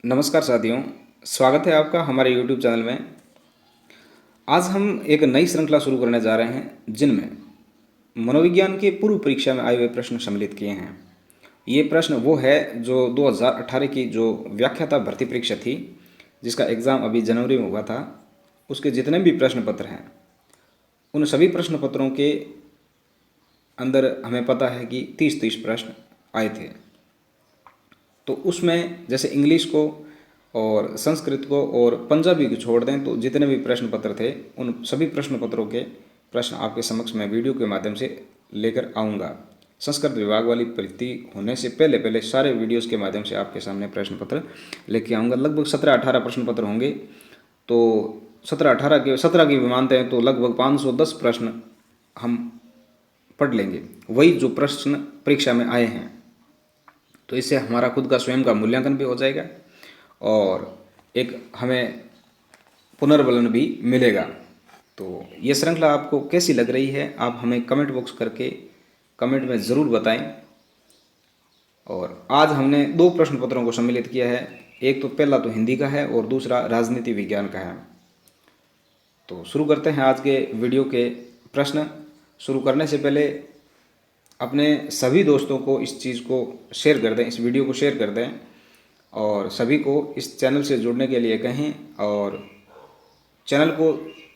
नमस्कार साथियों, स्वागत है आपका हमारे YouTube चैनल में। आज हम एक नई श्रृंखला शुरू करने जा रहे हैं जिनमें मनोविज्ञान के पूर्व परीक्षा में आए हुए प्रश्न सम्मिलित किए हैं। ये प्रश्न वो है जो 2018 की जो व्याख्याता भर्ती परीक्षा थी, जिसका एग्ज़ाम अभी जनवरी में हुआ था, उसके जितने भी प्रश्न पत्र हैं उन सभी प्रश्न पत्रों के अंदर हमें पता है कि 30 प्रश्न आए थे। तो उसमें जैसे इंग्लिश को और संस्कृत को और पंजाबी को छोड़ दें तो जितने भी प्रश्न पत्र थे उन सभी प्रश्न पत्रों के प्रश्न आपके समक्ष मैं वीडियो के माध्यम से लेकर आऊँगा। संस्कृत विभाग वाली भर्ती होने से पहले पहले सारे वीडियोज़ के माध्यम से आपके सामने प्रश्न पत्र लेके आऊँगा। लगभग 17-18 प्रश्न पत्र होंगे। तो 17 की भी मानते हैं तो लगभग 510 प्रश्न हम पढ़ लेंगे, वही जो प्रश्न परीक्षा में आए हैं। तो इससे हमारा खुद का स्वयं का मूल्यांकन भी हो जाएगा और एक हमें पुनर्बलन भी मिलेगा। तो ये श्रृंखला आपको कैसी लग रही है, आप हमें कमेंट बॉक्स करके कमेंट में ज़रूर बताएं। और आज हमने 2 प्रश्न पत्रों को सम्मिलित किया है। एक तो पहला तो हिंदी का है और दूसरा राजनीति विज्ञान का है। तो शुरू करते हैं आज के वीडियो के प्रश्न। शुरू करने से पहले अपने सभी दोस्तों को इस चीज़ को शेयर कर दें, इस वीडियो को शेयर कर दें और सभी को इस चैनल से जुड़ने के लिए कहें और चैनल को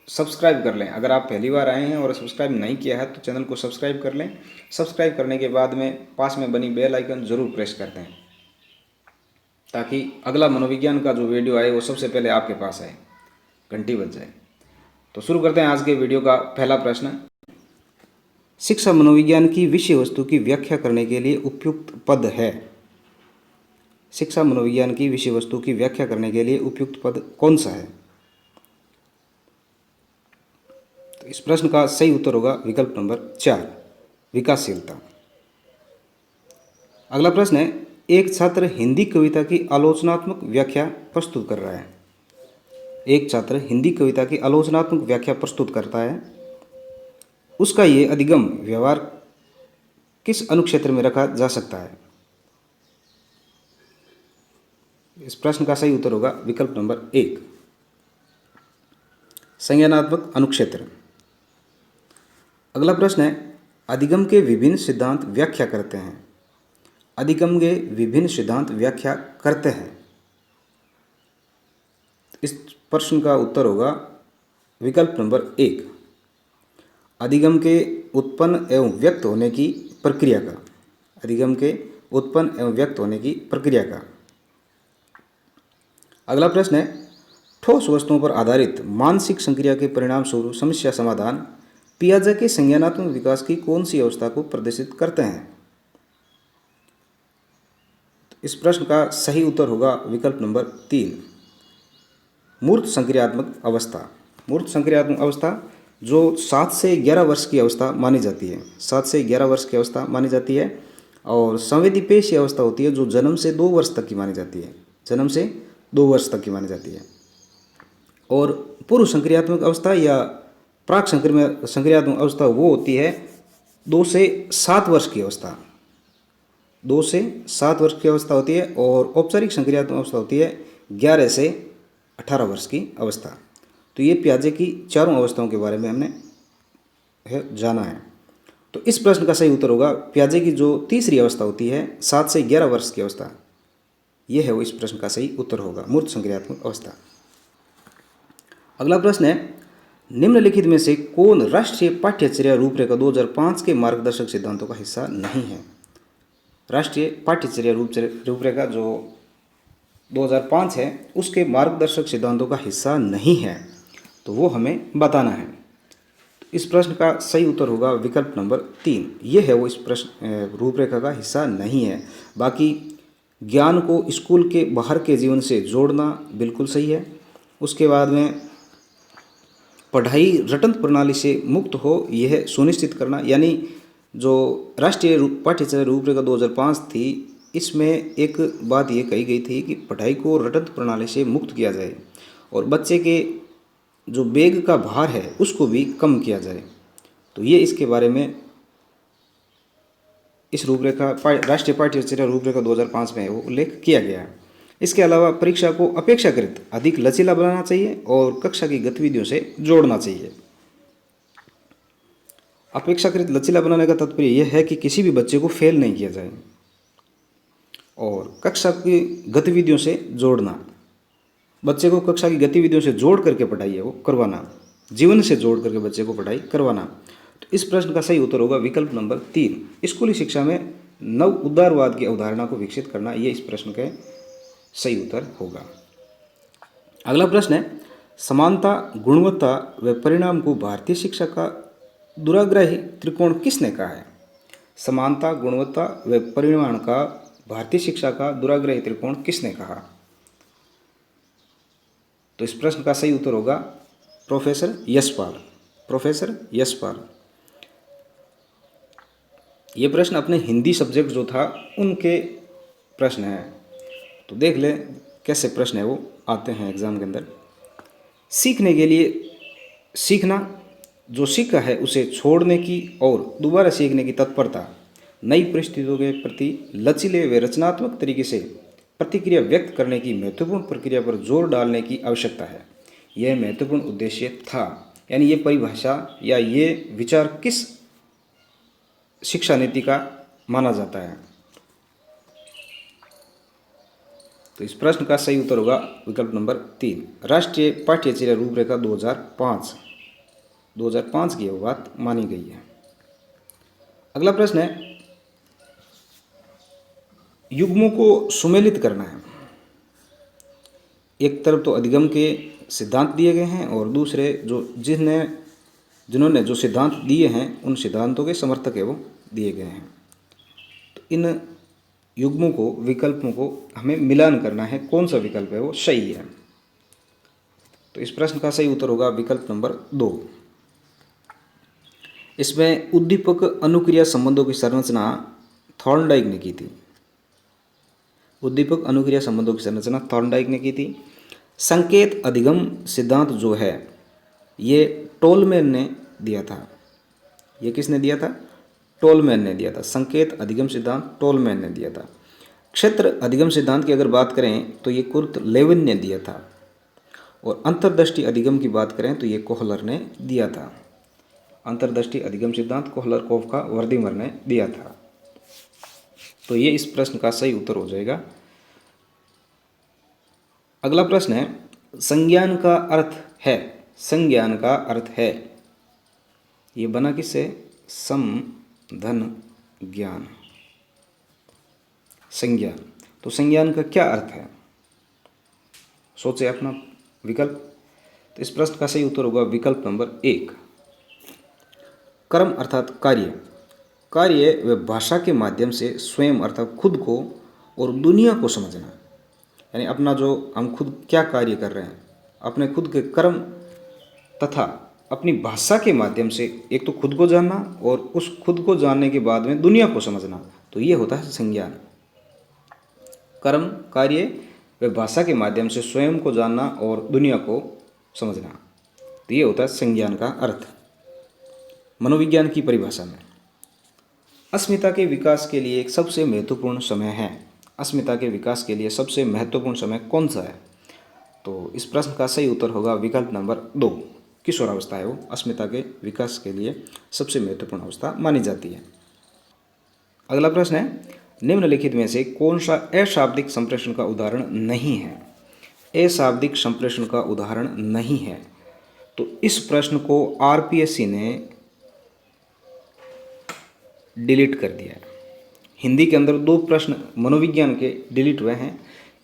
सब्सक्राइब कर लें। अगर आप पहली बार आए हैं और सब्सक्राइब नहीं किया है तो चैनल को सब्सक्राइब कर लें। सब्सक्राइब करने के बाद में पास में बनी बेल आइकन ज़रूर प्रेस कर दें ताकि अगला मनोविज्ञान का जो वीडियो आए वो सबसे पहले आपके पास आए, घंटी बज जाए। तो शुरू करते हैं आज के वीडियो का पहला प्रश्न। शिक्षा मनोविज्ञान की विषय वस्तु की व्याख्या करने के लिए उपयुक्त पद है। शिक्षा मनोविज्ञान की विषय वस्तु की व्याख्या करने के लिए उपयुक्त पद कौन सा है? तो इस प्रश्न का सही उत्तर होगा विकल्प नंबर 4, विकासशीलता। अगला प्रश्न है, एक छात्र हिंदी कविता की आलोचनात्मक व्याख्या प्रस्तुत कर रहा है। एक छात्र हिंदी कविता की आलोचनात्मक व्याख्या प्रस्तुत करता है। उसका ये अधिगम व्यवहार किस अनुक्षेत्र में रखा जा सकता है? इस प्रश्न का सही उत्तर होगा विकल्प नंबर 1, संज्ञानात्मक अनुक्षेत्र। अगला प्रश्न है, अधिगम के विभिन्न सिद्धांत व्याख्या करते हैं। अधिगम के विभिन्न सिद्धांत व्याख्या करते हैं। इस प्रश्न का उत्तर होगा विकल्प नंबर 1, अधिगम के उत्पन्न एवं व्यक्त होने की प्रक्रिया का। अधिगम के उत्पन्न एवं व्यक्त होने की प्रक्रिया का। अगला प्रश्न है, ठोस वस्तुओं पर आधारित मानसिक संक्रिया के परिणाम स्वरूप समस्या समाधान पियाजे के संज्ञानात्मक विकास की कौन सी अवस्था को प्रदर्शित करते हैं? इस प्रश्न का सही उत्तर होगा विकल्प नंबर 3, मूर्त संक्रियात्मक अवस्था। मूर्त संक्रियात्मक अवस्था जो 7 से 11 वर्ष की अवस्था मानी जाती है। 7 से 11 वर्ष की अवस्था मानी जाती है। और संवेदीपेशीय अवस्था होती है जो जन्म से 2 वर्ष तक की मानी जाती है। जन्म से 2 वर्ष तक की मानी जाती है। और पूर्व संक्रियात्मक अवस्था या प्राक संक्रियात्मक अवस्था वो होती है 2 से 7 वर्ष की अवस्था। 2 से 7 वर्ष की अवस्था होती है। और औपचारिक संक्रियात्मक अवस्था होती है 11 से 18 वर्ष की अवस्था। तो ये पियाजे की चारों अवस्थाओं के बारे में हमने जाना है। तो इस प्रश्न का सही उत्तर होगा पियाजे की जो तीसरी अवस्था होती है 7 से 11 वर्ष की अवस्था, ये है वो इस प्रश्न का सही उत्तर होगा, मूर्त संक्रियात्मक अवस्था। अगला प्रश्न है, निम्नलिखित में से कौन राष्ट्रीय पाठ्यचर्या रूपरेखा 2005 के मार्गदर्शक सिद्धांतों का हिस्सा नहीं है? राष्ट्रीय पाठ्यचर्या रूपरेखा जो 2005 है उसके मार्गदर्शक सिद्धांतों का हिस्सा नहीं है, तो वो हमें बताना है। इस प्रश्न का सही उत्तर होगा विकल्प नंबर 3, ये है वो इस प्रश्न रूपरेखा का हिस्सा नहीं है। बाकी ज्ञान को स्कूल के बाहर के जीवन से जोड़ना बिल्कुल सही है। उसके बाद में पढ़ाई रटंत प्रणाली से मुक्त हो यह सुनिश्चित करना, यानी जो राष्ट्रीय पाठ्यचर्या रूपरेखा 2005 थी इसमें एक बात ये कही गई थी कि पढ़ाई को रटंत प्रणाली से मुक्त किया जाए और बच्चे के जो बैग का भार है उसको भी कम किया जाए। तो ये इसके बारे में इस रूपरेखा राष्ट्रीय पाठ्यचर्या रूपरेखा 2005 में वो उल्लेख किया गया है। इसके अलावा परीक्षा को अपेक्षाकृत अधिक लचीला बनाना चाहिए और कक्षा की गतिविधियों से जोड़ना चाहिए। अपेक्षाकृत लचीला बनाने का तात्पर्य यह है कि किसी भी बच्चे को फेल नहीं किया जाए और कक्षा की गतिविधियों से जोड़ना, बच्चे को कक्षा की गतिविधियों से जोड़ करके पढ़ाई है वो करवाना, जीवन से जोड़ करके बच्चे को पढ़ाई करवाना। तो इस प्रश्न का सही उत्तर होगा विकल्प नंबर 3। स्कूली शिक्षा में नव उदारवाद की अवधारणा को विकसित करना, ये इस प्रश्न का सही उत्तर होगा। अगला प्रश्न है, समानता, गुणवत्ता व परिणाम को भारतीय शिक्षा का दुराग्रही त्रिकोण किसने कहा है? समानता, गुणवत्ता व परिणाम का भारतीय शिक्षा का दुराग्रही त्रिकोण किसने कहा? तो इस प्रश्न का सही उत्तर होगा प्रोफेसर यशपाल। प्रोफेसर यशपाल। ये प्रश्न अपने हिंदी सब्जेक्ट जो था उनके प्रश्न हैं, तो देख ले कैसे प्रश्न है वो आते हैं एग्जाम के अंदर। सीखने के लिए सीखना, जो सीखा है उसे छोड़ने की और दोबारा सीखने की तत्परता, नई परिस्थितियों के प्रति लचीले व रचनात्मक तरीके से प्रतिक्रिया व्यक्त करने की महत्वपूर्ण प्रक्रिया पर जोर डालने की आवश्यकता है। यह महत्वपूर्ण उद्देश्य था। यानी ये परिभाषा या ये विचार किस शिक्षा नीति का माना जाता है? तो इस प्रश्न का सही उत्तर होगा विकल्प नंबर 3, राष्ट्रीय पाठ्यचर्या रूपरेखा 2005 की यह बात मानी गई है। अगला प्रश्न है, युग्मों को सुमेलित करना है। एक तरफ तो अधिगम के सिद्धांत दिए गए हैं और दूसरे जो जिन्होंने जो सिद्धांत दिए हैं उन सिद्धांतों के समर्थक है वो दिए गए हैं। तो इन युग्मों को, विकल्पों को हमें मिलान करना है, कौन सा विकल्प है वो सही है। तो इस प्रश्न का सही उत्तर होगा विकल्प नंबर 2। इसमें उद्दीपक अनुक्रिया संबंधों की संरचना थॉर्नडाइक ने की थी। उद्दीपक अनुक्रिया संबंधों की संरचना थॉर्नडाइक ने की थी। संकेत अधिगम सिद्धांत जो है ये टोलमैन ने दिया था। ये किसने दिया था? टोलमैन ने दिया था। संकेत अधिगम सिद्धांत टोलमैन ने दिया था। क्षेत्र अधिगम सिद्धांत की अगर बात करें तो ये कुर्ट लेविन ने दिया था और अंतर्दृष्टि अधिगम की बात करें तो ये कोहलर ने दिया था। अंतर्दृष्टि अधिगम सिद्धांत कोहलर का वर्दीमर ने दिया था। तो ये इस प्रश्न का सही उत्तर हो जाएगा। अगला प्रश्न है, संज्ञान का अर्थ है। संज्ञान का अर्थ है, ये बना किससे? सम धन ज्ञान। संज्ञान, तो संज्ञान का क्या अर्थ है? सोचे अपना विकल्प। तो इस प्रश्न का सही उत्तर होगा विकल्प नंबर 1, कर्म अर्थात कार्य। कार्य व भाषा के माध्यम से स्वयं अर्थात खुद को और दुनिया को समझना। यानी अपना जो हम खुद क्या कार्य कर रहे हैं, अपने खुद के कर्म तथा अपनी भाषा के माध्यम से एक तो खुद को जानना और उस खुद को जानने के बाद में दुनिया को समझना, तो ये होता है संज्ञान। कर्म, कार्य व भाषा के माध्यम से स्वयं को जानना और दुनिया को समझना, तो ये होता है संज्ञान का अर्थ मनोविज्ञान की परिभाषा में। अस्मिता के विकास के लिए एक सबसे महत्वपूर्ण समय है। अस्मिता के विकास के लिए सबसे महत्वपूर्ण समय कौन सा है? तो इस प्रश्न का सही उत्तर होगा विकल्प नंबर 2, किशोरावस्था है वो अस्मिता के विकास के लिए सबसे महत्वपूर्ण अवस्था मानी जाती है। अगला प्रश्न है, निम्नलिखित में से कौन सा अशाब्दिक संप्रेषण का उदाहरण नहीं है? अशाब्दिक संप्रेषण का उदाहरण नहीं है। तो इस प्रश्न को आरपीएससी ने डिलीट कर दिया है। हिंदी के अंदर 2 प्रश्न मनोविज्ञान के डिलीट हुए हैं।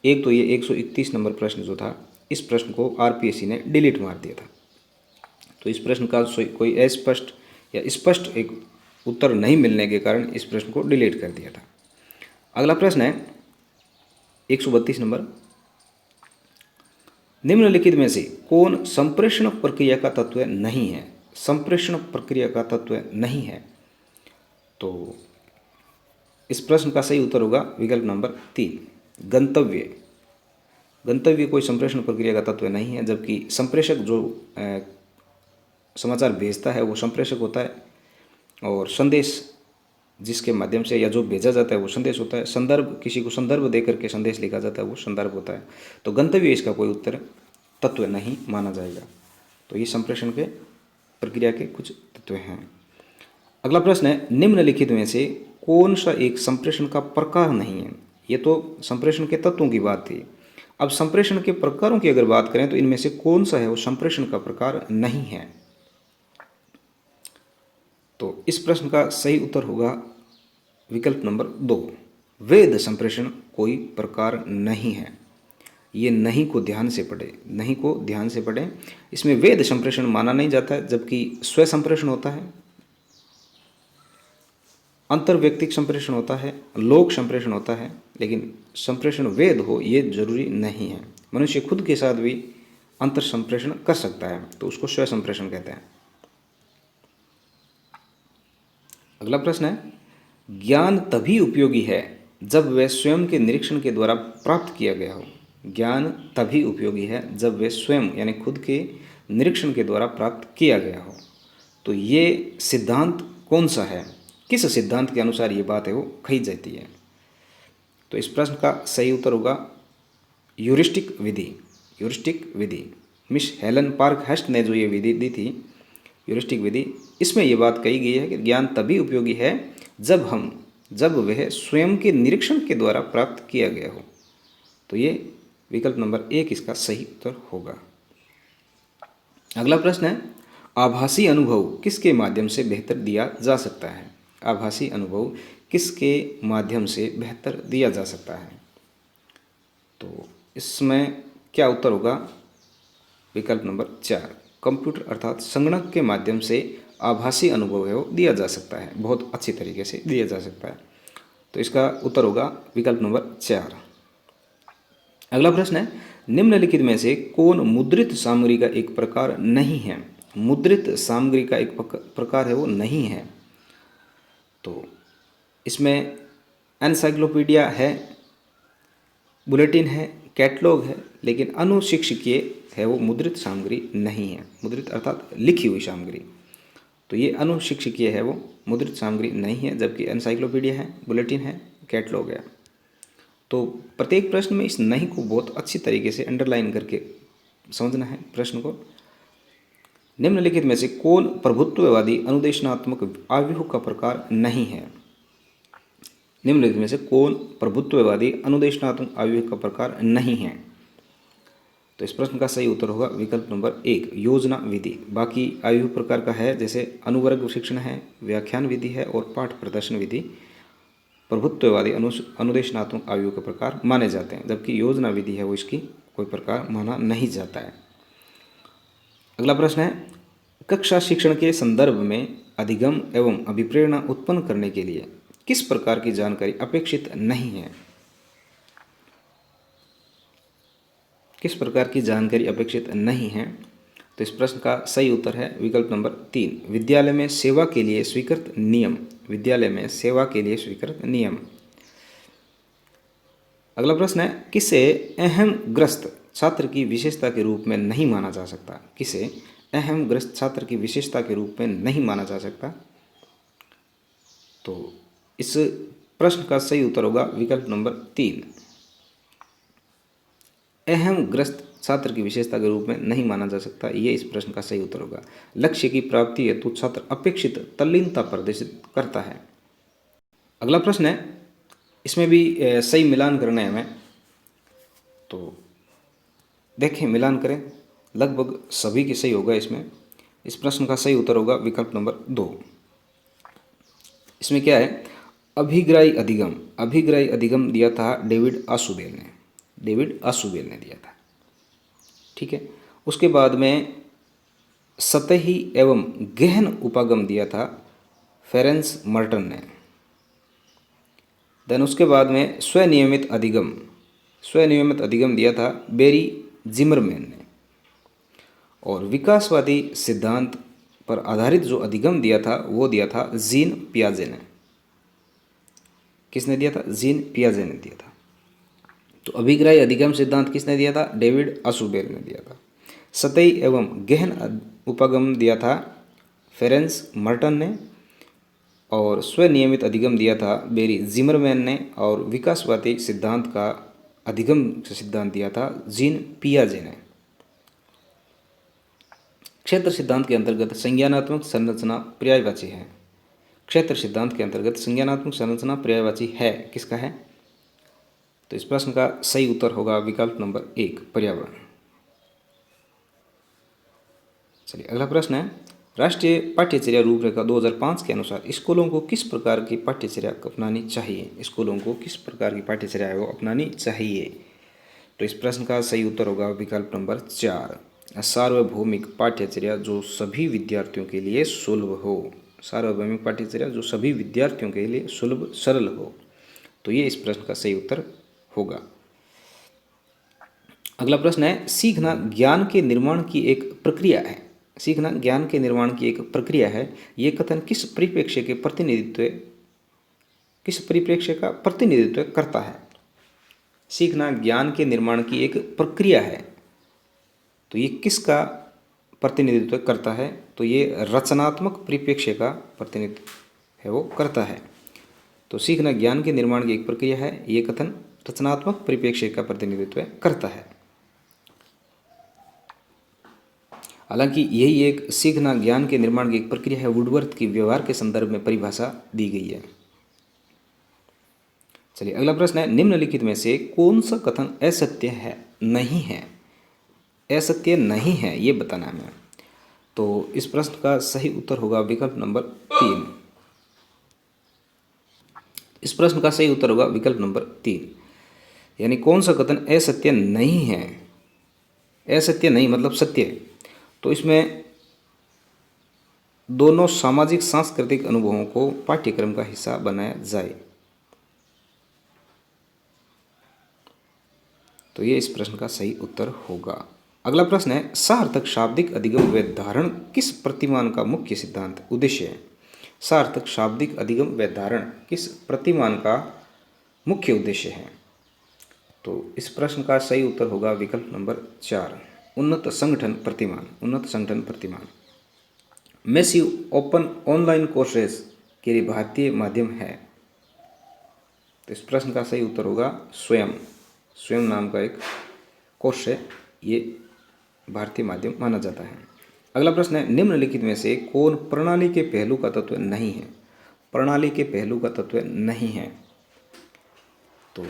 एक तो ये 131 नंबर प्रश्न जो था, इस प्रश्न को आरपीएससी ने डिलीट मार दिया था। तो इस प्रश्न का कोई अस्पष्ट या स्पष्ट एक उत्तर नहीं मिलने के कारण इस प्रश्न को डिलीट कर दिया था। अगला प्रश्न है 132 नंबर, निम्नलिखित में से कौन संप्रेषण प्रक्रिया का तत्व नहीं है? संप्रेषण प्रक्रिया का तत्व नहीं है। तो इस प्रश्न का सही उत्तर होगा विकल्प नंबर 3, गंतव्य। गंतव्य कोई संप्रेषण प्रक्रिया का तत्व नहीं है, जबकि संप्रेषक जो समाचार भेजता है वो संप्रेषक होता है और संदेश जिसके माध्यम से या जो भेजा जाता है वो संदेश होता है। संदर्भ, किसी को संदर्भ दे करके संदेश लिखा जाता है वो संदर्भ होता है। तो गंतव्य इसका कोई उत्तर तत्व नहीं माना जाएगा। तो ये संप्रेषण के प्रक्रिया के कुछ तत्व हैं। अगला प्रश्न है, निम्नलिखित में से कौन सा एक संप्रेषण का प्रकार नहीं है। ये तो संप्रेषण के तत्वों की बात थी। अब संप्रेषण के प्रकारों की अगर बात करें तो इनमें से कौन सा है वो संप्रेषण का प्रकार नहीं है। तो इस प्रश्न का सही उत्तर होगा विकल्प नंबर 2, वेद संप्रेषण कोई प्रकार नहीं है। ये नहीं को ध्यान से पढ़े, नहीं को ध्यान से पढ़े। इसमें वेद संप्रेषण माना नहीं जाता है, जबकि स्व संप्रेषण होता है, अंतर्व्यक्तिक संप्रेषण होता है, लोक संप्रेषण होता है। लेकिन संप्रेषण वेद हो ये जरूरी नहीं है। मनुष्य खुद के साथ भी अंतर संप्रेषण कर सकता है, तो उसको स्व संप्रेषण कहते हैं। अगला प्रश्न है, ज्ञान तभी उपयोगी है जब वह स्वयं के निरीक्षण के द्वारा प्राप्त किया गया हो। ज्ञान तभी उपयोगी है जब वह स्वयं यानी खुद के निरीक्षण के द्वारा प्राप्त किया गया हो। तो ये सिद्धांत कौन सा है, किस सिद्धांत के अनुसार ये बात है वो कही जाती है। तो इस प्रश्न का सही उत्तर होगा ह्यूरिस्टिक विधि। ह्यूरिस्टिक विधि, मिस हेलन पार्क हेस्ट ने जो ये विधि दी थी, ह्यूरिस्टिक विधि, इसमें ये बात कही गई है कि ज्ञान तभी उपयोगी है जब वह स्वयं के निरीक्षण के द्वारा प्राप्त किया गया हो। तो ये विकल्प नंबर 1 इसका सही उत्तर होगा। अगला प्रश्न है, आभासी अनुभव किसके माध्यम से बेहतर दिया जा सकता है। आभासी अनुभव किसके माध्यम से बेहतर दिया जा सकता है। तो इसमें क्या उत्तर होगा, विकल्प नंबर 4, कंप्यूटर अर्थात संगणक के माध्यम से आभासी अनुभव है वो दिया जा सकता है, बहुत अच्छी तरीके से दिया जा सकता है। तो इसका उत्तर होगा विकल्प नंबर 4। अगला प्रश्न है, निम्नलिखित में से कौन मुद्रित सामग्री का एक प्रकार नहीं है। मुद्रित सामग्री का एक प्रकार है वो नहीं है। तो इसमें एनसाइक्लोपीडिया है, बुलेटिन है, कैटलॉग है, लेकिन अनुशिक्षकीय है वो मुद्रित सामग्री नहीं है। मुद्रित अर्थात लिखी हुई सामग्री, तो ये अनुशिक्षकीय है वो मुद्रित सामग्री नहीं है, जबकि एनसाइक्लोपीडिया है, बुलेटिन है, कैटलॉग है। तो प्रत्येक प्रश्न में इस नहीं को बहुत अच्छी तरीके से अंडरलाइन करके समझना है प्रश्न को। निम्नलिखित में से कौन प्रभुत्ववादी अनुदेशनात्मक आव्यूह का प्रकार नहीं है। निम्नलिखित में से कौन प्रभुत्ववादी अनुदेशनात्मक आव्यूह का प्रकार नहीं है। तो इस प्रश्न का सही उत्तर होगा विकल्प नंबर 1, योजना विधि। बाकी आयु प्रकार का है, जैसे अनुवर्ग शिक्षण है, व्याख्यान विधि है और पाठ प्रदर्शन विधि प्रभुत्ववादी अनुदेशनात्मक आयु के प्रकार माने जाते हैं, जबकि योजना विधि है वो इसकी कोई प्रकार माना नहीं जाता है। अगला प्रश्न है, कक्षा शिक्षण के संदर्भ में अधिगम एवं अभिप्रेरणा उत्पन्न करने के लिए किस प्रकार की जानकारी अपेक्षित नहीं है। किस प्रकार की जानकारी अपेक्षित नहीं है। तो इस प्रश्न का सही उत्तर है विकल्प नंबर 3, विद्यालय में सेवा के लिए स्वीकृत नियम। विद्यालय में सेवा के लिए स्वीकृत नियम। अगला प्रश्न है, किसे अहम ग्रस्त छात्र की विशेषता के रूप में नहीं माना जा सकता। किसे अहम ग्रस्त छात्र की विशेषता के रूप में नहीं माना जा सकता। तो इस प्रश्न का सही उत्तर होगा विकल्प नंबर 3, अहम ग्रस्त छात्र की विशेषता के रूप में नहीं माना जा सकता। ये इस प्रश्न का सही उत्तर होगा। लक्ष्य की प्राप्ति हेतु छात्र अपेक्षित तल्लीनता प्रदर्शित करता है। अगला प्रश्न है, इसमें भी सही मिलान करना है हमें। तो देखें, मिलान करें, लगभग सभी के सही होगा इसमें। इस प्रश्न का सही उत्तर होगा विकल्प नंबर 2। इसमें क्या है, अभिग्राही अधिगम। अभिग्राही अधिगम दिया था डेविड आसुबेल ने। डेविड आसुबेल ने दिया था, ठीक है। उसके बाद में सतही एवं गहन उपागम दिया था फेरेंस मर्टन ने। देन उसके बाद में स्वनियमित अधिगम दिया था बेरी जिमरमैन ने। और विकासवादी सिद्धांत पर आधारित जो अधिगम दिया था वो दिया था जीन पियाजे ने। किसने दिया था? जीन पियाजे ने दिया था। तो अभिग्राही अधिगम सिद्धांत किसने दिया था? डेविड आसुबेल ने दिया था। सतही एवं गहन उपागम दिया था फेरेंस मर्टन ने। और स्वनियमित अधिगम दिया था बेरी जिमरमैन ने, और विकासवादी सिद्धांत का अधिगम सिद्धांत दिया था जीन पियाजे ने। क्षेत्र सिद्धांत के अंतर्गत संज्ञानात्मक संरचना पर्यायवाची है। क्षेत्र सिद्धांत के अंतर्गत संज्ञानात्मक संरचना पर्यायवाची है, किसका है? तो इस प्रश्न का सही उत्तर होगा विकल्प नंबर 1, पर्यावरण। चलिए अगला प्रश्न है, राष्ट्रीय पाठ्यचर्या रूपरेखा 2005 के अनुसार स्कूलों को किस प्रकार की पाठ्यचर्या अपनानी चाहिए? स्कूलों को किस प्रकार की पाठ्यचर्या है वो अपनानी चाहिए? तो इस प्रश्न का सही उत्तर होगा विकल्प नंबर 4, सार्वभौमिक पाठ्यचर्या जो सभी विद्यार्थियों के लिए सुलभ हो। सार्वभौमिक पाठ्यचर्या जो सभी विद्यार्थियों के लिए सुलभ सरल हो। तो ये इस प्रश्न का सही उत्तर होगा। अगला प्रश्न है, सीखना ज्ञान के निर्माण की एक प्रक्रिया है। सीखना ज्ञान के निर्माण की एक प्रक्रिया है, ये कथन किस परिप्रेक्ष्य का प्रतिनिधित्व करता है? सीखना ज्ञान के निर्माण की एक प्रक्रिया है, तो ये किसका प्रतिनिधित्व करता है? तो ये रचनात्मक परिप्रेक्ष्य का प्रतिनिधित्व है वो करता है। तो सीखना ज्ञान के निर्माण की एक प्रक्रिया है, ये कथन रचनात्मक परिप्रेक्ष्य का प्रतिनिधित्व करता है। हालांकि यही एक सीखना ज्ञान के निर्माण की एक प्रक्रिया है, वुडवर्थ की व्यवहार के संदर्भ में परिभाषा दी गई है। चलिए अगला प्रश्न है, निम्नलिखित में से कौन सा कथन असत्य है नहीं है? असत्य नहीं है ये बताना है हमें। तो इस प्रश्न का सही उत्तर होगा विकल्प नंबर 3। इस प्रश्न का सही उत्तर होगा विकल्प नंबर 3, यानी कौन सा कथन असत्य नहीं है? असत्य नहीं मतलब सत्य। तो इसमें दोनों सामाजिक सांस्कृतिक अनुभवों को पाठ्यक्रम का हिस्सा बनाया जाए। तो ये इस प्रश्न का सही उत्तर होगा। अगला प्रश्न है, सार्थक शाब्दिक अधिगम व धारण किस प्रतिमान का मुख्य सिद्धांत उद्देश्य है? सार्थक शाब्दिक अधिगम व धारण किस प्रतिमान का मुख्य उद्देश्य है? तो इस प्रश्न का सही उत्तर होगा विकल्प नंबर 4, उन्नत संगठन प्रतिमान। उन्नत संगठन प्रतिमान मैसिव ओपन ऑनलाइन कोर्सेज के लिए भारतीय माध्यम है। तो इस प्रश्न का सही उत्तर होगा स्वयं। स्वयं नाम का एक कोर्स है, ये भारतीय माध्यम माना जाता है। अगला प्रश्न है, निम्नलिखित में से कौन प्रणाली के पहलू का तत्व नहीं है? प्रणाली के पहलू का तत्व नहीं है। तो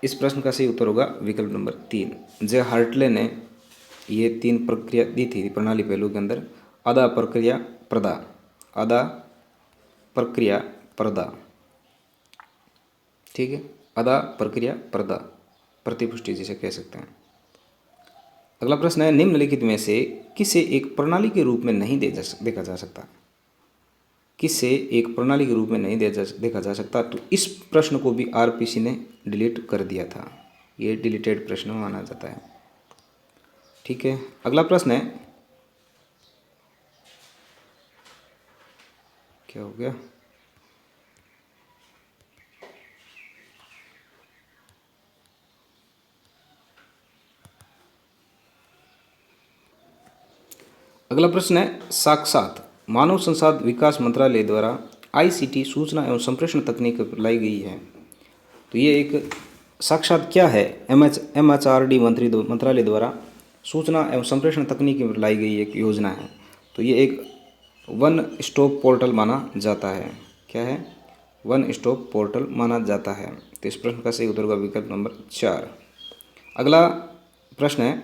इस प्रश्न का सही उत्तर होगा विकल्प नंबर 3। जे हार्टले ने ये 3 प्रक्रिया दी थी प्रणाली पहलू के अंदर, आदा प्रक्रिया प्रदा, आदा प्रक्रिया प्रदा, ठीक है, आदा प्रक्रिया प्रदा, प्रतिपुष्टि जिसे कह सकते हैं। अगला प्रश्न है, निम्नलिखित में से किसे एक प्रणाली के रूप में नहीं देखा जा सकता? किसे एक प्रणाली के रूप में नहीं देखा जा सकता? तो इस प्रश्न को भी आरपीसी ने डिलीट कर दिया था, ये डिलीटेड प्रश्न माना जाता है। ठीक है, अगला प्रश्न है, क्या हो गया? अगला प्रश्न है, साक्षात मानव संसाधन विकास मंत्रालय द्वारा आईसीटी सूचना एवं संप्रेषण तकनीक लाई गई है। तो ये एक साक्षात क्या है? एमएचआरडी मंत्रालय द्वारा सूचना एवं संप्रेषण तकनीक लाई गई एक योजना है। तो ये एक वन स्टॉप पोर्टल माना जाता है। क्या है? वन स्टॉप पोर्टल माना जाता है। तो इस प्रश्न का सही उत्तर होगा विकल्प नंबर 4। अगला प्रश्न है,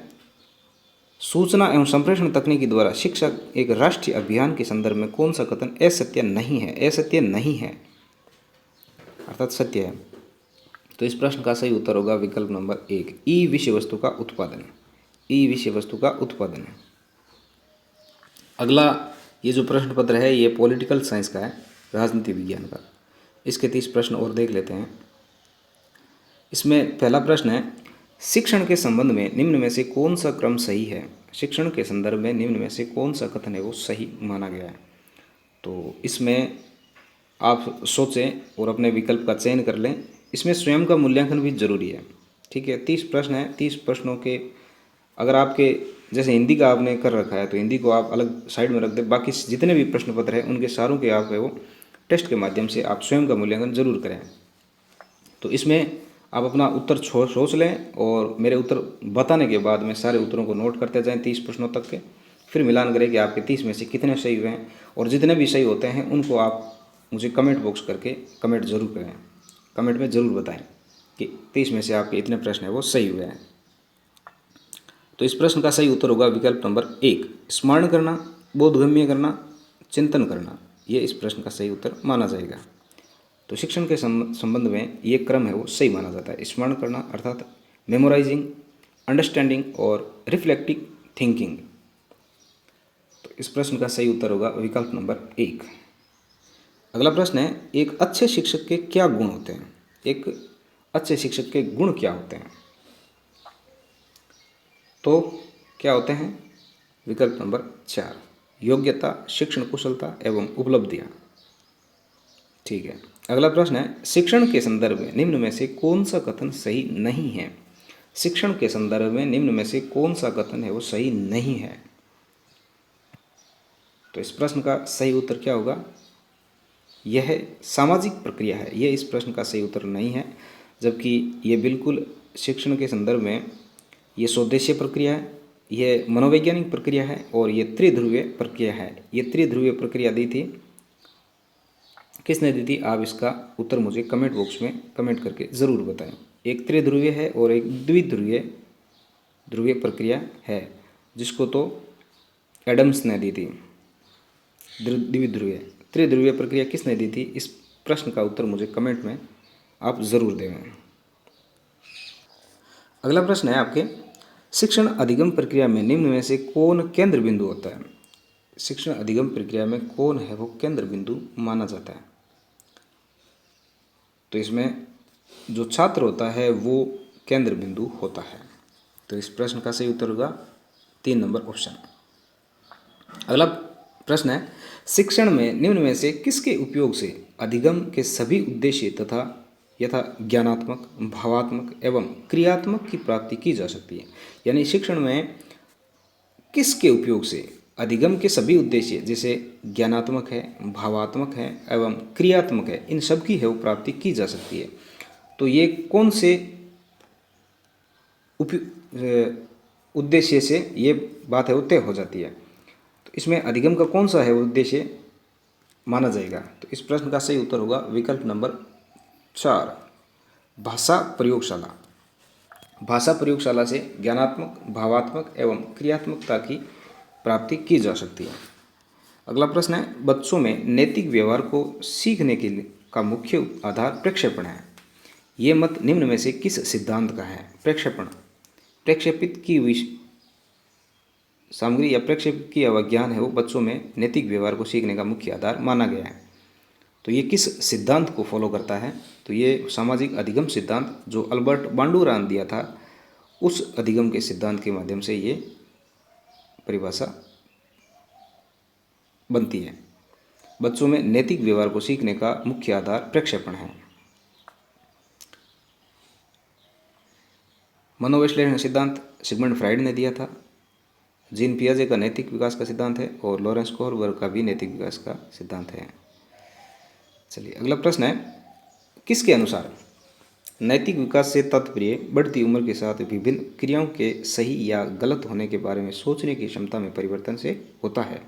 सूचना एवं संप्रेषण तकनीकी द्वारा शिक्षक एक राष्ट्रीय अभियान के संदर्भ में कौन सा कथन असत्य नहीं है? असत्य नहीं है अर्थात सत्य है। तो इस प्रश्न का सही उत्तर होगा विकल्प नंबर 1, ई विषय वस्तु का उत्पादन। ई विषय वस्तु का उत्पादन है। अगला ये जो प्रश्न पत्र है ये पॉलिटिकल साइंस का है, राजनीति विज्ञान का। इसके 30 प्रश्न और देख लेते हैं। इसमें पहला प्रश्न है, शिक्षण के संबंध में निम्न में से कौन सा क्रम सही है? शिक्षण के संदर्भ में निम्न में से कौन सा कथन है वो सही माना गया है? तो इसमें आप सोचें और अपने विकल्प का चयन कर लें। इसमें स्वयं का मूल्यांकन भी जरूरी है। ठीक है, 30 प्रश्न है। 30 प्रश्नों के अगर आपके जैसे हिंदी का आपने कर रखा है तो हिंदी को आप अलग साइड में रख दें, बाकी जितने भी प्रश्न पत्र हैं उनके सारों के आप है वो टेस्ट के माध्यम से आप स्वयं का मूल्यांकन जरूर करें। तो इसमें आप अपना उत्तर सोच लें और मेरे उत्तर बताने के बाद में सारे उत्तरों को नोट करते जाएं 30 प्रश्नों तक के। फिर मिलान करें कि आपके 30 में से कितने सही हुए हैं, और जितने भी सही होते हैं उनको आप मुझे कमेंट बॉक्स करके कमेंट जरूर करें, कमेंट में ज़रूर बताएं कि 30 में से आपके इतने प्रश्न हैं वो सही हुए हैं। तो इस प्रश्न का सही उत्तर होगा विकल्प नंबर 1, स्मरण करना, बोधगम्य करना, चिंतन करना। ये इस प्रश्न का सही उत्तर माना जाएगा। तो शिक्षण के संबंध में ये क्रम है वो सही माना जाता है। स्मरण करना अर्थात मेमोराइजिंग, अंडरस्टैंडिंग और रिफ्लेक्टिव थिंकिंग। तो इस प्रश्न का सही उत्तर होगा विकल्प नंबर 1। अगला प्रश्न है, एक अच्छे शिक्षक के क्या गुण होते हैं? एक अच्छे शिक्षक के गुण क्या होते हैं? तो क्या होते हैं? विकल्प नंबर 4, योग्यता, शिक्षण कुशलता एवं उपलब्धियां। ठीक है। अगला प्रश्न है, शिक्षण के संदर्भ में निम्न में से कौन सा कथन सही नहीं है? शिक्षण के संदर्भ में निम्न में से कौन सा कथन है वो सही नहीं है? तो इस प्रश्न का सही उत्तर क्या होगा? यह सामाजिक प्रक्रिया है। यह इस प्रश्न का सही उत्तर नहीं है, जबकि ये बिल्कुल शिक्षण के संदर्भ में ये स्वदेशीय प्रक्रिया है, यह मनोवैज्ञानिक प्रक्रिया है और ये त्रिध्रुवीय प्रक्रिया है। ये त्रिध्रुवीय प्रक्रिया दी थी, किसने दी थी? आप इसका उत्तर मुझे कमेंट बॉक्स में कमेंट करके ज़रूर बताएं। एक त्रिध्रुवीय है और एक ध्रुवीय प्रक्रिया है, जिसको तो एडम्स ने दी थी। द्विध्रुवीय, त्रिध्रुवीय प्रक्रिया किसने दी थी? इस प्रश्न का उत्तर मुझे कमेंट में आप ज़रूर दें। अगला प्रश्न है आपके, शिक्षण अधिगम प्रक्रिया में निम्न में से कौन केंद्र बिंदु होता है? शिक्षण अधिगम प्रक्रिया में कौन है वो केंद्र बिंदु माना जाता है? तो इसमें जो छात्र होता है वो केंद्र बिंदु होता है। तो इस प्रश्न का सही उत्तर होगा 3 नंबर ऑप्शन। अगला प्रश्न है, शिक्षण में निम्न में से किसके उपयोग से अधिगम के सभी उद्देश्य तथा यथा ज्ञानात्मक, भावात्मक एवं क्रियात्मक की प्राप्ति की जा सकती है? यानी शिक्षण में किसके उपयोग से अधिगम के सभी उद्देश्य जैसे ज्ञानात्मक है, भावात्मक है एवं क्रियात्मक है, इन सब की है वो प्राप्ति की जा सकती है। तो ये कौन से उद्देश्य से ये बात है वो तय हो जाती है? तो इसमें अधिगम का कौन सा है वो उद्देश्य माना जाएगा? तो इस प्रश्न का सही उत्तर होगा विकल्प नंबर 4, भाषा प्रयोगशाला। भाषा प्रयोगशाला से ज्ञानात्मक, भावात्मक एवं क्रियात्मकता की प्राप्ति की जा सकती है। अगला प्रश्न है, बच्चों में नैतिक व्यवहार को सीखने के लिए का मुख्य आधार प्रक्षेपण है। ये मत निम्न में से किस सिद्धांत का है? प्रक्षेपण, प्रक्षेपित की हुई सामग्री या प्रक्षेपित किया हुआ ज्ञान है वो बच्चों में नैतिक व्यवहार को सीखने का मुख्य आधार माना गया है। तो ये किस सिद्धांत को फॉलो करता है? तो ये सामाजिक अधिगम सिद्धांत जो अल्बर्ट बांडुरा ने दिया था, उस अधिगम के सिद्धांत के माध्यम से ये परिभाषा बनती है। बच्चों में नैतिक व्यवहार को सीखने का मुख्य आधार प्रक्षेपण है। मनोविश्लेषण सिद्धांत सिगमंड फ्राइड ने दिया था। जीन पियाजे का नैतिक विकास का सिद्धांत है और लॉरेंस कोहलबर्ग का भी नैतिक विकास का सिद्धांत है। चलिए अगला प्रश्न है, किसके अनुसार नैतिक विकास से तात्पर्य बढ़ती उम्र के साथ विभिन्न क्रियाओं के सही या गलत होने के बारे में सोचने की क्षमता में परिवर्तन से होता है?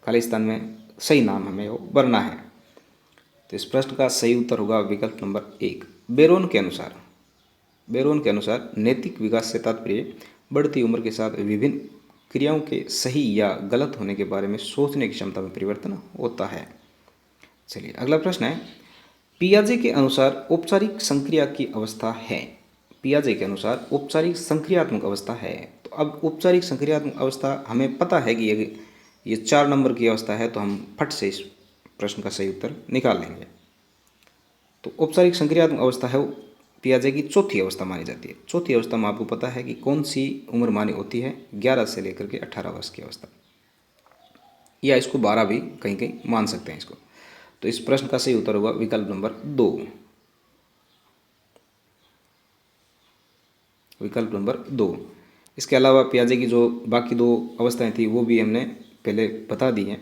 खालिस्तान में सही नाम हमें वो भरना है। तो इस प्रश्न का सही उत्तर होगा विकल्प नंबर 1, बेरोन के अनुसार। बेरोन के अनुसार नैतिक विकास से तात्पर्य बढ़ती उम्र के साथ विभिन्न क्रियाओं के सही या गलत होने के बारे में सोचने की क्षमता में परिवर्तन होता है। चलिए अगला प्रश्न है, पियाजे के अनुसार औपचारिक संक्रिया की अवस्था है। पियाजे के अनुसार औपचारिक संक्रियात्मक अवस्था है। तो अब औपचारिक संक्रियात्मक अवस्था हमें पता है कि ये 4 नंबर की अवस्था है, तो हम फट से इस प्रश्न का सही उत्तर निकाल लेंगे। तो औपचारिक संक्रियात्मक अवस्था है वो पियाजे की चौथी अवस्था मानी जाती है। चौथी अवस्था में आपको पता है कि कौन सी उम्र मानी होती है? 11 से लेकर के 18 वर्ष की अवस्था, या इसको 12 भी कहीं कहीं मान सकते हैं इसको। तो इस प्रश्न का सही उत्तर होगा विकल्प नंबर 2, विकल्प नंबर 2। इसके अलावा पियाजे की जो बाकी 2 अवस्थाएं थी वो भी हमने पहले बता दी हैं।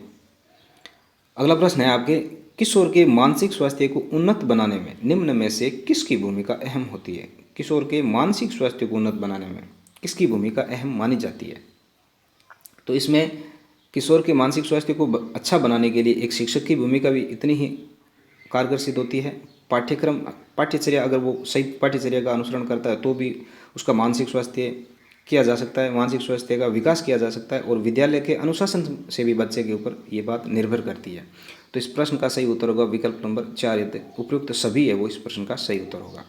अगला प्रश्न है आपके, किशोर के मानसिक स्वास्थ्य को उन्नत बनाने में निम्न में से किसकी भूमिका अहम होती है? किशोर के मानसिक स्वास्थ्य को उन्नत बनाने में किसकी भूमिका अहम मानी जाती है? तो इसमें किशोर के मानसिक स्वास्थ्य को अच्छा बनाने के लिए एक शिक्षक की भूमिका भी इतनी ही कारगर सिद्ध होती है। पाठ्यचर्या अगर वो सही पाठ्यचर्या का अनुसरण करता है तो भी उसका मानसिक स्वास्थ्य किया जा सकता है, मानसिक स्वास्थ्य का विकास किया जा सकता है। और विद्यालय के अनुशासन से भी बच्चे के ऊपर ये बात निर्भर करती है। तो इस प्रश्न का सही उत्तर होगा विकल्प नंबर 4। यदि उपयुक्त सभी है वो इस प्रश्न का सही उत्तर होगा।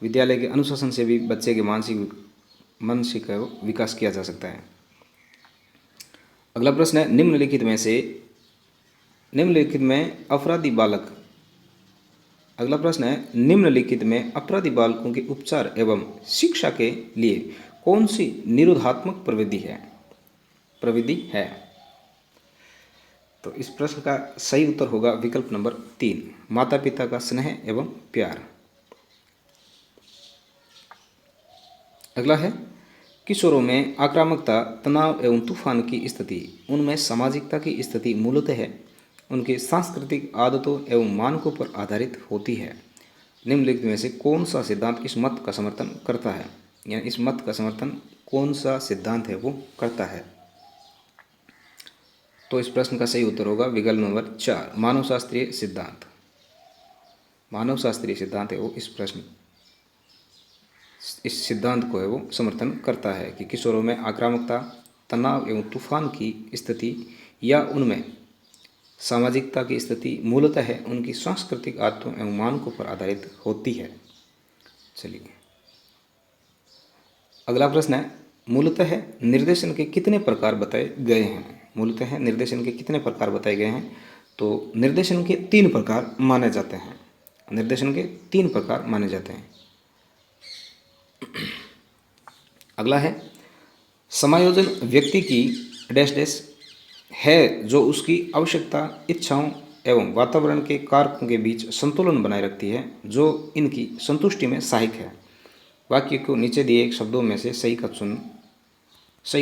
विद्यालय के अनुशासन से भी बच्चे के मानसिक विकास किया जा सकता है। अगला प्रश्न है, निम्नलिखित में अपराधी बालक अगला प्रश्न है, निम्नलिखित में अपराधी बालकों के उपचार एवं शिक्षा के लिए कौन सी निरोधात्मक प्रविधि है? तो इस प्रश्न का सही उत्तर होगा विकल्प नंबर 3, माता पिता का स्नेह एवं प्यार। अगला है, किशोरों में आक्रामकता, तनाव एवं तूफान की स्थिति, उनमें सामाजिकता की स्थिति मूलतः उनके सांस्कृतिक आदतों एवं मानकों पर आधारित होती है। निम्नलिखित में से कौन सा सिद्धांत इस मत का समर्थन करता है? यानी इस मत का समर्थन कौन सा सिद्धांत है वो करता है? तो इस प्रश्न का सही उत्तर होगा विकल्प नंबर 4, मानवशास्त्रीय सिद्धांत। मानवशास्त्रीय सिद्धांत है वो इस सिद्धांत को है वो समर्थन करता है कि किशोरों में आक्रामकता, तनाव एवं तूफान की स्थिति या उनमें सामाजिकता की स्थिति मूलतः उनकी सांस्कृतिक आदतों एवं मानकों पर आधारित होती है। चलिए अगला प्रश्न है, मूलतः निर्देशन के कितने प्रकार बताए गए हैं? मूलतः निर्देशन के कितने प्रकार बताए गए हैं? तो निर्देशन के 3 प्रकार माने जाते हैं। निर्देशन के 3 प्रकार माने जाते हैं। अगला है, समायोजन व्यक्ति की डैश डैश है जो उसकी आवश्यकता, इच्छाओं एवं वातावरण के कारकों के बीच संतुलन बनाए रखती है, जो इनकी संतुष्टि में सहायक है। वाक्य को नीचे दिए शब्दों में से सही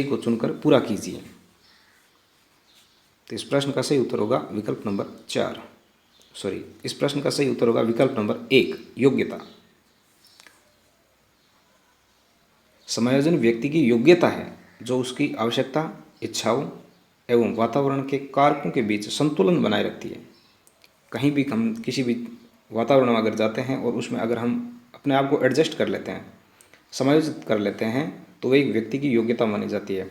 को चुनकर पूरा कीजिए। तो इस प्रश्न का सही उत्तर होगा विकल्प नंबर 4। इस प्रश्न का सही उत्तर होगा विकल्प नंबर 1, योग्यता। समायोजन व्यक्ति की योग्यता है जो उसकी आवश्यकता, इच्छाओं एवं वातावरण के कारकों के बीच संतुलन बनाए रखती है। कहीं भी हम किसी भी वातावरण में अगर जाते हैं और उसमें अगर हम अपने आप को एडजस्ट कर लेते हैं, समायोजित कर लेते हैं, तो वह एक व्यक्ति की योग्यता मानी जाती है।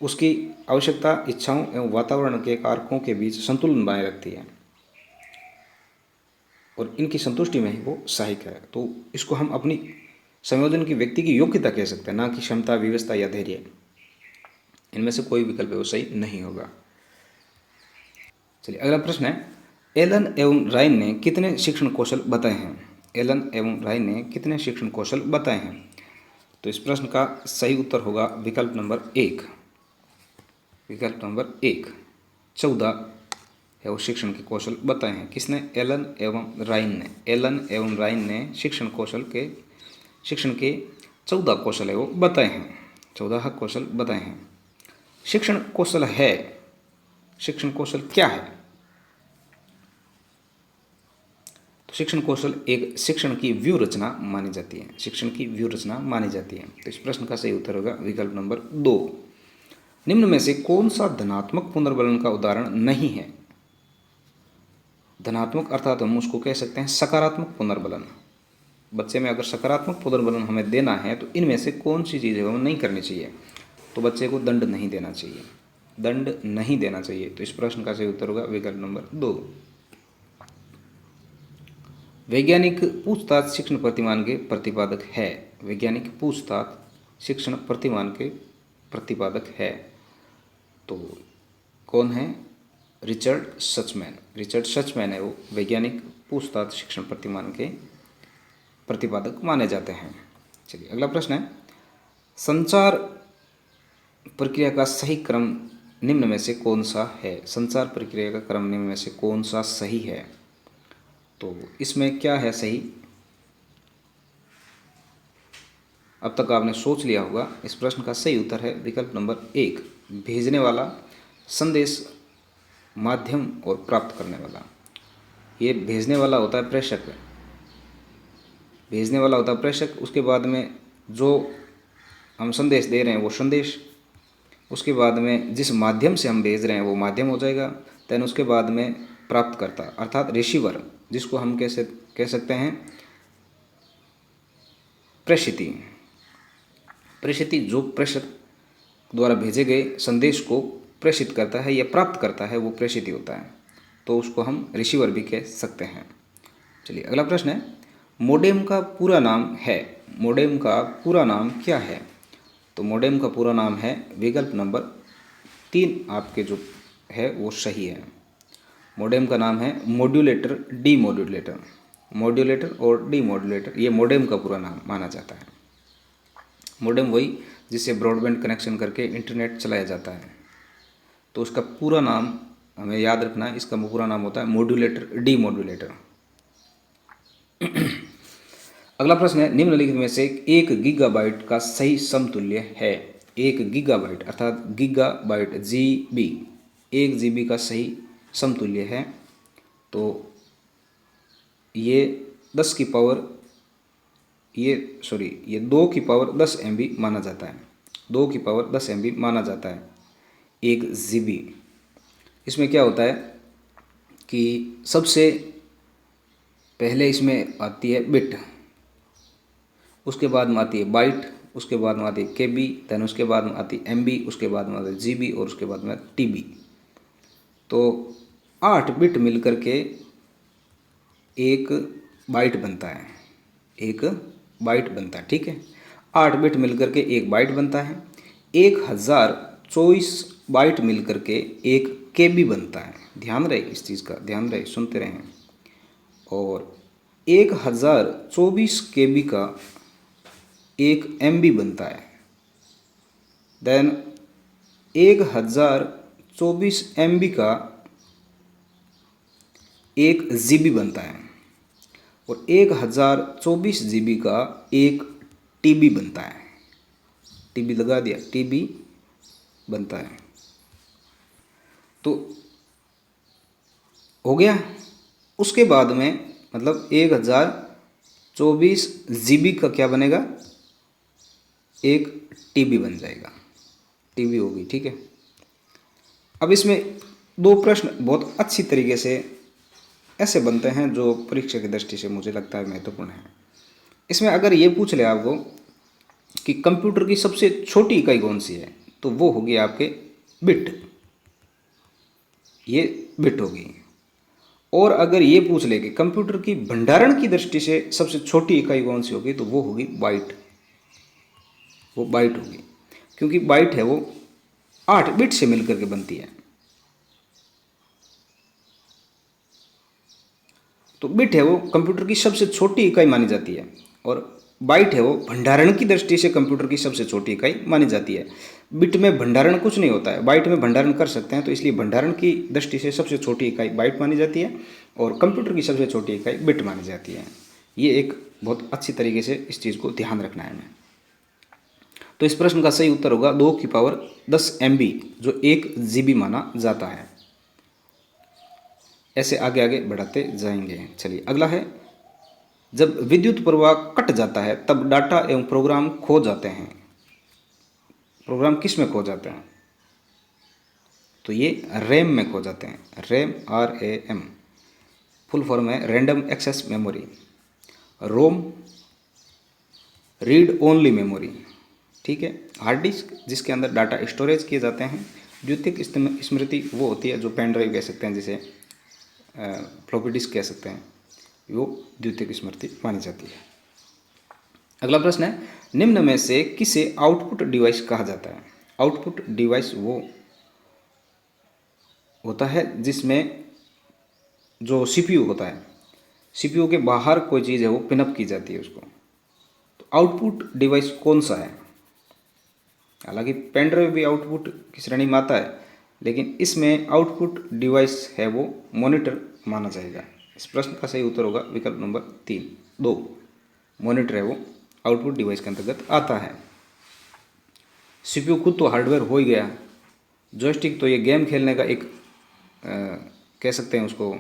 उसकी आवश्यकता, इच्छाओं एवं वातावरण के कारकों के बीच संतुलन बनाए रखती है और इनकी संतुष्टि में ही वो सहायक है। तो इसको हम अपनी संयोजन की व्यक्ति की योग्यता कह सकते हैं, ना कि क्षमता, व्यवस्था या धैर्य। इनमें से कोई विकल्प वो सही नहीं होगा। चलिए अगला प्रश्न है, एलन एवं राइन ने कितने शिक्षण कौशल बताए हैं? एलन एवं राइन ने कितने शिक्षण कौशल बताए हैं? तो इस प्रश्न का सही उत्तर होगा विकल्प नंबर 1। विकल्प नंबर 1, 14 है वो शिक्षण के कौशल बताए हैं। किसने? एलन एवं राइन ने। एलन एवं राइन ने शिक्षण के 14 कौशल है वो बताए हैं। 14 कौशल बताए हैं। शिक्षण कौशल क्या है? तो शिक्षण कौशल एक शिक्षण की व्यू रचना मानी जाती है। शिक्षण की व्यू रचना मानी जाती है। तो इस प्रश्न का सही उत्तर होगा विकल्प नंबर 2। निम्न में से कौन सा धनात्मक पुनर्बलन का उदाहरण नहीं है? धनात्मक अर्थात हम उसको कह सकते हैं सकारात्मक पुनर्बलन। बच्चे में अगर सकारात्मक पुनर्बलन हमें देना है तो इनमें से कौन सी चीज़ें हमें नहीं करनी चाहिए? तो बच्चे को दंड नहीं देना चाहिए। दंड नहीं देना चाहिए। तो इस प्रश्न का सही उत्तर होगा विकल्प नंबर 2। वैज्ञानिक पूछताछ शिक्षण प्रतिमान के प्रतिपादक है। वैज्ञानिक पूछताछ शिक्षण प्रतिमान के प्रतिपादक है। तो कौन है? रिचर्ड सचमैन। रिचर्ड सचमैन है वो वैज्ञानिक पूछताछ शिक्षण प्रतिमान के प्रतिपादक माने जाते हैं। चलिए अगला प्रश्न है, संचार प्रक्रिया का सही क्रम निम्न में से कौन सा है? संचार प्रक्रिया का क्रम निम्न में से कौन सा सही है? तो इसमें क्या है सही? अब तक आपने सोच लिया होगा। इस प्रश्न का सही उत्तर है विकल्प नंबर 1, भेजने वाला संदेश माध्यम और प्राप्त करने वाला। ये भेजने वाला होता है प्रेषक, भेजने वाला होता है प्रेषक। उसके बाद में जो हम संदेश दे रहे हैं वो संदेश, उसके बाद में जिस माध्यम से हम भेज रहे हैं वो माध्यम हो जाएगा। देन उसके बाद में प्राप्तकर्ता अर्थात रिसीवर, जिसको हम कैसे कह सकते हैं प्रेषिती। प्रेषिती जो प्रेषक द्वारा भेजे गए संदेश को प्रेषित करता है या प्राप्त करता है वो प्रेषिती होता है, तो उसको हम रिसीवर भी कह सकते हैं। चलिए अगला प्रश्न है, मोडेम का पूरा नाम है। मोडेम का पूरा नाम क्या है? तो मोडेम का पूरा नाम है, विकल्प नंबर 3 आपके जो है वो सही है। मोडेम का नाम है मॉड्यूलेटर डीमॉड्यूलेटर। मॉड्यूलेटर और डीमॉड्यूलेटर ये मोडेम का पूरा नाम माना जाता है। मोडेम वही जिससे ब्रॉडबैंड कनेक्शन करके इंटरनेट चलाया जाता है, तो उसका पूरा नाम हमें याद रखना है। इसका पूरा नाम होता है मॉड्यूलेटर डीमॉड्यूलेटर। अगला प्रश्न है, निम्नलिखित में से 1 गीगाबाइट का सही समतुल्य है। 1 गीगाबाइट अर्थात गीगाबाइट जीबी, 1 जीबी का सही समतुल्य है। तो ये 10 की पावर ये 2 की पावर 10 MB माना जाता है। 2 की पावर 10 MB माना जाता है 1 GB। इसमें क्या होता है कि सबसे पहले इसमें आती है बिट, उसके बाद में आती है बाइट, उसके बाद में आती है KB, देन उसके बाद में आती है MB, उसके बाद में आती है GB और उसके बाद में TB। तो 8 बिट मिलकर के एक बाइट बनता है, एक बाइट बनता है, ठीक है। 8 बिट मिलकर के एक बाइट बनता है। 1024 बाइट मिलकर के एक KB बनता है। ध्यान रहे इस चीज़ का, ध्यान रहे, सुनते रहें। और 1024 KB का एक MB बनता है। देन 1024 MB का एक GB बनता है और 1024 GB का एक TB बनता है। TB लगा दिया, TB बनता है। तो हो गया। उसके बाद में मतलब 1024 GB का क्या बनेगा, एक TB बन जाएगा, TB होगी, ठीक है। अब इसमें 2 प्रश्न बहुत अच्छी तरीके से ऐसे बनते हैं जो परीक्षा की दृष्टि से मुझे लगता है महत्वपूर्ण है। इसमें अगर ये पूछ ले आपको कि कंप्यूटर की सबसे छोटी इकाई कौन सी है, तो वो होगी आपके बिट, ये बिट होगी। और अगर ये पूछ ले कि कंप्यूटर की भंडारण की दृष्टि से सबसे छोटी इकाई कौन सी होगी, तो वो होगी बाइट, वो बाइट होगी, क्योंकि बाइट है वो 8 बिट से मिलकर के बनती है। तो बिट है वो कंप्यूटर की सबसे छोटी इकाई मानी जाती है और बाइट है वो भंडारण की दृष्टि से कंप्यूटर की सबसे छोटी इकाई मानी जाती है। बिट में भंडारण कुछ नहीं होता है, बाइट में भंडारण कर सकते हैं, तो इसलिए भंडारण की दृष्टि से सबसे छोटी इकाई बाइट मानी जाती है और कंप्यूटर की सबसे छोटी इकाई बिट मानी जाती है। ये एक बहुत अच्छी तरीके से इस चीज़ को ध्यान रखना है हमें। तो इस प्रश्न का सही उत्तर होगा 2 की पावर 10 MB जो 1 GB माना जाता है। ऐसे आगे आगे बढ़ाते जाएंगे। चलिए अगला है, जब विद्युत प्रवाह कट जाता है तब डाटा एवं प्रोग्राम खो जाते हैं। प्रोग्राम किस में खो जाते हैं? तो ये रैम में खो जाते हैं। रैम RAM फुल फॉर्म है रैंडम एक्सेस मेमोरी। रोम रीड ओनली मेमोरी, ठीक है। हार्ड डिस्क जिसके अंदर डाटा स्टोरेज किए जाते हैं। द्वितीयक स्मृति वो होती है जो पेन ड्राइव कह सकते हैं, जिसे फ्लॉपी डिस्क कह सकते हैं, वो द्वितीयक स्मृति मानी जाती है। अगला प्रश्न है, निम्न में से किसे आउटपुट डिवाइस कहा जाता है? आउटपुट डिवाइस वो होता है जिसमें जो CPU होता है, CPU के बाहर कोई चीज़ है वो पिनअप की जाती है उसको। तो आउटपुट डिवाइस कौन सा है? हालांकि पेन ड्राइव भी आउटपुट की श्रेणी में आता है, लेकिन इसमें आउटपुट डिवाइस है वो मॉनिटर माना जाएगा। इस प्रश्न का सही उत्तर होगा विकल्प नंबर 2 मॉनिटर है वो आउटपुट डिवाइस के अंतर्गत आता है। CPU खुद तो हार्डवेयर हो ही गया, जॉयस्टिक तो ये गेम खेलने का एक कह सकते हैं उसको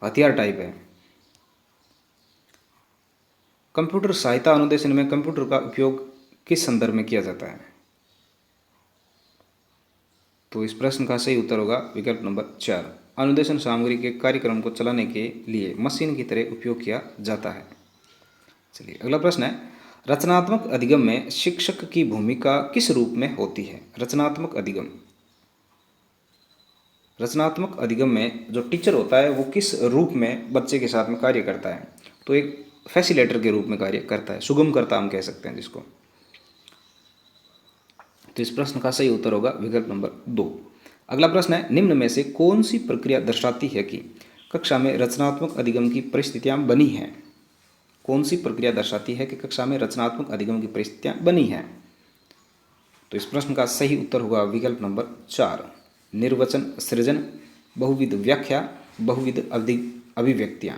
हथियार टाइप है। कंप्यूटर सहायता अनुदेशन में कंप्यूटर का उपयोग किस संदर्भ में किया जाता है? तो इस प्रश्न का सही उत्तर होगा विकल्प नंबर 4। अनुदेशन सामग्री के कार्यक्रम को चलाने के लिए मशीन की तरह उपयोग किया जाता है। चलिए अगला प्रश्न है, रचनात्मक अधिगम में शिक्षक की भूमिका किस रूप में होती है? रचनात्मक अधिगम, रचनात्मक अधिगम में जो टीचर होता है वो किस रूप में बच्चे के साथ में कार्य करता है? तो एक फैसिलेटर के रूप में कार्य करता है, सुगमकर्ता हम कह सकते हैं जिसको। तो इस प्रश्न का सही उत्तर होगा विकल्प नंबर 2। अगला प्रश्न है, निम्न में से कौन सी प्रक्रिया दर्शाती है कि कक्षा में रचनात्मक अधिगम की परिस्थितियां बनी हैं? कौन सी प्रक्रिया दर्शाती है कि कक्षा में रचनात्मक अधिगम की परिस्थितियां बनी हैं? तो इस प्रश्न का सही उत्तर होगा विकल्प नंबर 4, निर्वचन सृजन, बहुविध व्याख्या, बहुविध अभिव्यक्तियां।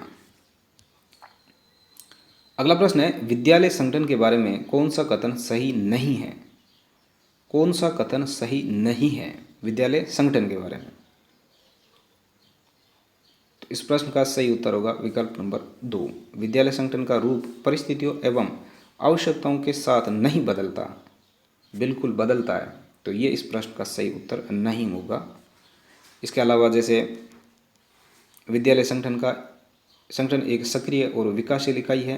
अगला प्रश्न है, विद्यालय संगठन के बारे में कौन सा कथन सही नहीं है? कौन सा कथन सही नहीं है विद्यालय संगठन के बारे में? तो इस प्रश्न का सही उत्तर होगा विकल्प नंबर 2, विद्यालय संगठन का रूप परिस्थितियों एवं आवश्यकताओं के साथ नहीं बदलता, बिल्कुल बदलता है। तो ये इस प्रश्न का सही उत्तर नहीं होगा। इसके अलावा जैसे विद्यालय संगठन एक सक्रिय और विकासशील इकाई है।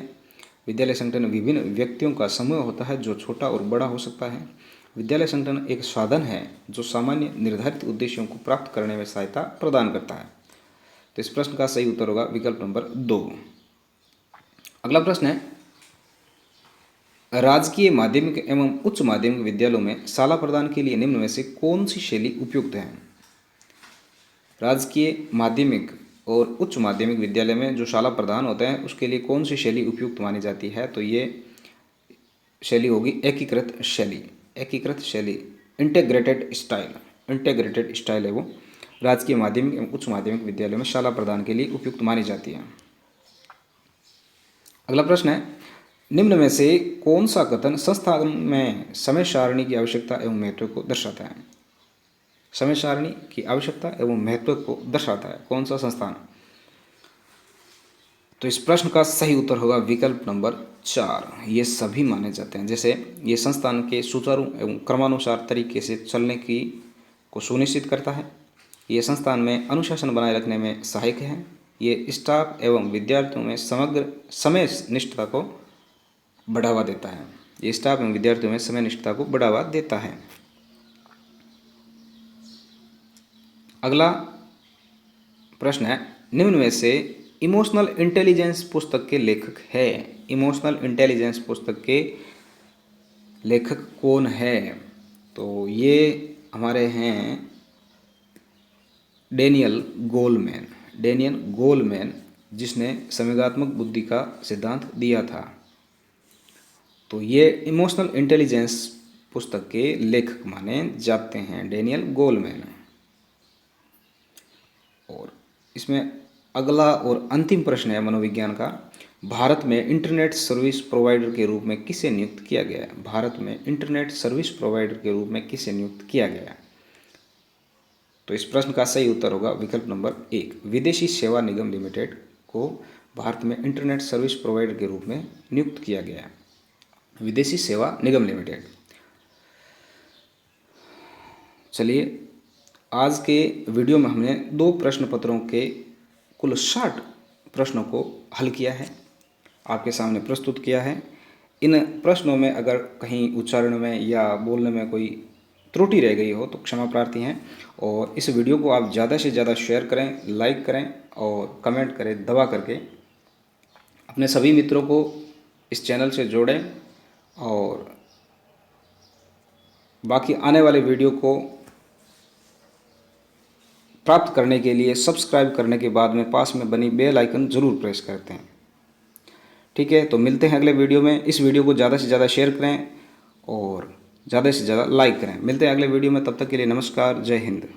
विद्यालय संगठन विभिन्न व्यक्तियों का समूह होता है जो छोटा और बड़ा हो सकता है। विद्यालय संगठन एक साधन है जो सामान्य निर्धारित उद्देश्यों को प्राप्त करने में सहायता प्रदान करता है। तो इस प्रश्न का सही उत्तर होगा विकल्प नंबर 2। अगला प्रश्न है, राजकीय माध्यमिक एवं उच्च माध्यमिक विद्यालयों में शाला प्रदान के लिए निम्न में से कौन सी शैली उपयुक्त है? राजकीय माध्यमिक और उच्च माध्यमिक विद्यालय में जो शाला प्रदान होते हैं उसके लिए कौन सी शैली उपयुक्त मानी जाती है? तो ये शैली होगी एकीकृत शैली। एकीकृत शैली, इंटेग्रेटेड स्टाइल है वो राजकीय माध्यमिक एवं उच्च माध्यमिक विद्यालयों में शाला प्रदान के लिए उपयुक्त मानी जाती है। अगला प्रश्न है, निम्न में से कौन सा कथन संस्थान में समय सारणी की आवश्यकता एवं महत्व को दर्शाता है? समय सारणी की आवश्यकता एवं महत्व को दर्शाता है कौन सा संस्थान? तो इस प्रश्न का सही उत्तर होगा विकल्प नंबर 4, ये सभी माने जाते हैं। जैसे ये संस्थान के सुचारू एवं क्रमानुसार तरीके से चलने की को सुनिश्चित करता है। ये संस्थान में अनुशासन बनाए रखने में सहायक है। ये स्टाफ एवं विद्यार्थियों में समग्र समय निष्ठता को बढ़ावा देता है। ये स्टाफ एवं विद्यार्थियों में समय निष्ठता को बढ़ावा देता है। अगला प्रश्न है, निम्न में से इमोशनल इंटेलिजेंस पुस्तक के लेखक है? इमोशनल इंटेलिजेंस पुस्तक के लेखक कौन है? तो ये हमारे हैं डेनियल गोलमैन, जिसने संवेगात्मक बुद्धि का सिद्धांत दिया था। तो ये इमोशनल इंटेलिजेंस पुस्तक के लेखक माने जाते हैं डेनियल गोलमैन। और इसमें अगला और अंतिम प्रश्न है मनोविज्ञान का, भारत में इंटरनेट सर्विस प्रोवाइडर के रूप में किसे नियुक्त किया गया है? भारत में इंटरनेट सर्विस प्रोवाइडर के रूप में किसे नियुक्त किया गया है? तो इस प्रश्न का सही उत्तर होगा विकल्प नंबर 1, विदेशी सेवा निगम लिमिटेड को भारत में इंटरनेट सर्विस प्रोवाइडर के रूप में नियुक्त किया गया है। विदेशी सेवा निगम लिमिटेड। चलिए आज के वीडियो में हमने 2 प्रश्न पत्रों के कुल 60 प्रश्नों को हल किया है, आपके सामने प्रस्तुत किया है। इन प्रश्नों में अगर कहीं उच्चारण में या बोलने में कोई त्रुटि रह गई हो तो क्षमा प्रार्थी हैं। और इस वीडियो को आप ज़्यादा से ज़्यादा शेयर करें, लाइक करें और कमेंट करें दबा करके। अपने सभी मित्रों को इस चैनल से जोड़ें और बाकी आने वाले वीडियो को प्राप्त करने के लिए सब्सक्राइब करने के बाद में पास में बनी बेल आइकन ज़रूर प्रेस करते हैं। ठीक है, तो मिलते हैं अगले वीडियो में। इस वीडियो को ज़्यादा से ज़्यादा शेयर करें और ज़्यादा से ज़्यादा लाइक करें। मिलते हैं अगले वीडियो में, तब तक के लिए नमस्कार, जय हिंद।